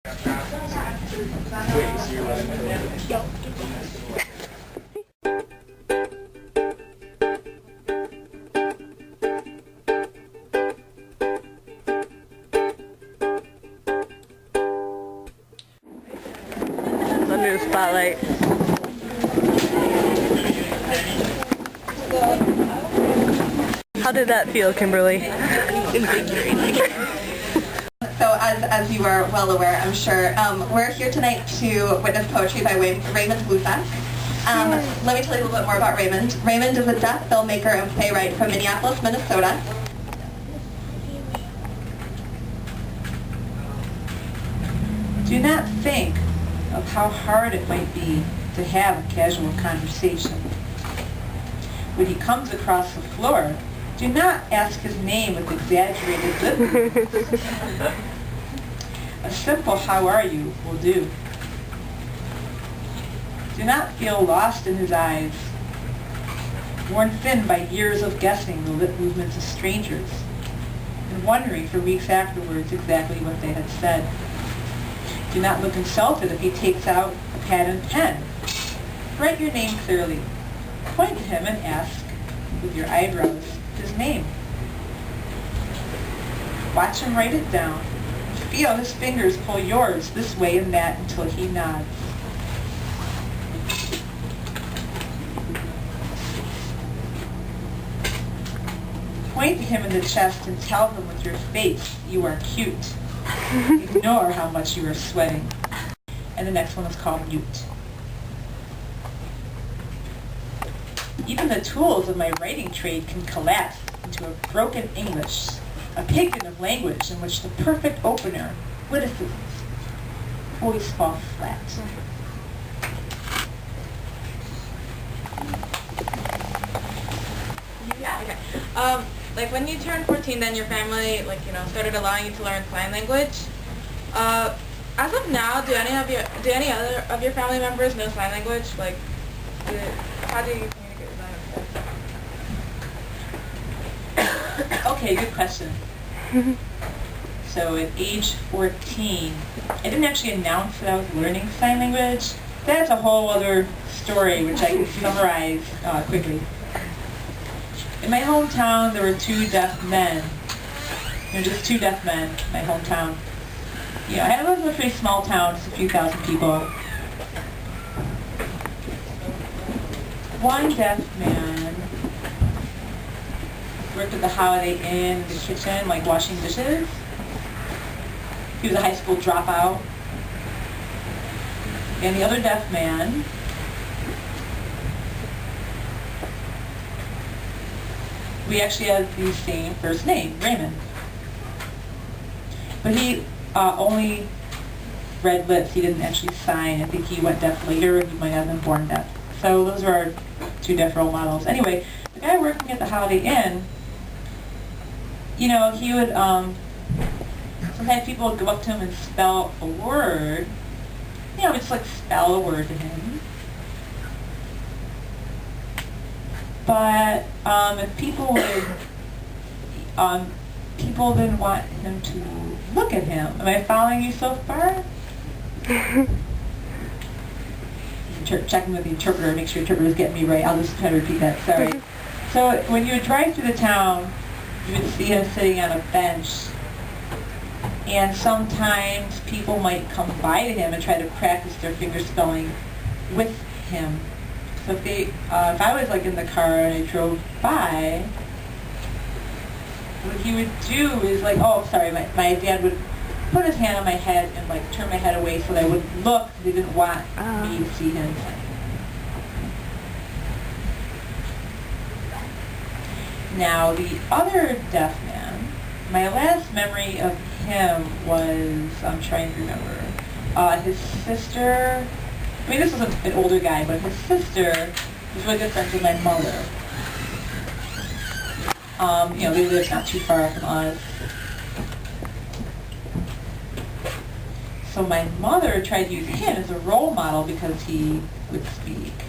Under the spotlight. How did that feel, Kimberly? So as you are well aware, I'm sure, we're here tonight to witness poetry by Raymond Luczak. Let me tell you a little bit more about Raymond. Raymond is a deaf filmmaker and playwright from Minneapolis, Minnesota. Do not think of how hard it might be to have a casual conversation. When he comes across the floor, do not ask his name with exaggerated lip movements. A simple "how are you" will do. Do not feel lost in his eyes, worn thin by years of guessing the lip movements of strangers, and wondering for weeks afterwards exactly what they had said. Do not look insulted if he takes out a pad and pen. Write your name clearly. Point to him and ask, with your eyebrows, his name. Watch him write it down. Feel his fingers pull yours this way and that until he nods. Point to him in the chest and tell him with your face, "You are cute." Ignore how much you are sweating. And the next one is called mute. Even the tools of my writing trade can collapse into a broken English, a pigment of language in which the perfect opener, witticisms, always fall flat. Yeah, okay. Like when you turned 14, then your family, started allowing you to learn sign language. As of now, do any other of your family members know sign language? Like, how do you communicate with them? Okay, good question. So at age 14, I didn't actually announce that I was learning sign language. That's a whole other story, which I can summarize quickly. In my hometown, there were two deaf men. Just two deaf men in my hometown. I live in a pretty small town, just a few thousand people. One deaf man worked at the Holiday Inn in the kitchen, like washing dishes. He was a high school dropout. And the other deaf man we actually had the same first name, Raymond. But he only read lips. He didn't actually sign. I think he went deaf later, and he might have been born deaf. So those are our two deaf role models. Anyway, the guy working at the Holiday Inn, he would, sometimes people would go up to him and spell a word. Just like spell a word to him. But if people didn't want him to look at him. Am I following you so far? Checking with the interpreter, make sure the interpreter's getting me right. I'll just try to repeat that, sorry. So when you would drive through the town, you would see him sitting on a bench, and sometimes people might come by to him and try to practice their finger spelling with him. So if I was in the car and I drove by, what he would do is my dad would put his hand on my head and turn my head away so that I wouldn't look because he didn't want me to see him. Now the other deaf man, my last memory of him was, I'm trying to remember, his sister. This was an older guy, but his sister was really good friends with my mother. They lived not too far from us. So my mother tried to use him as a role model because he would speak.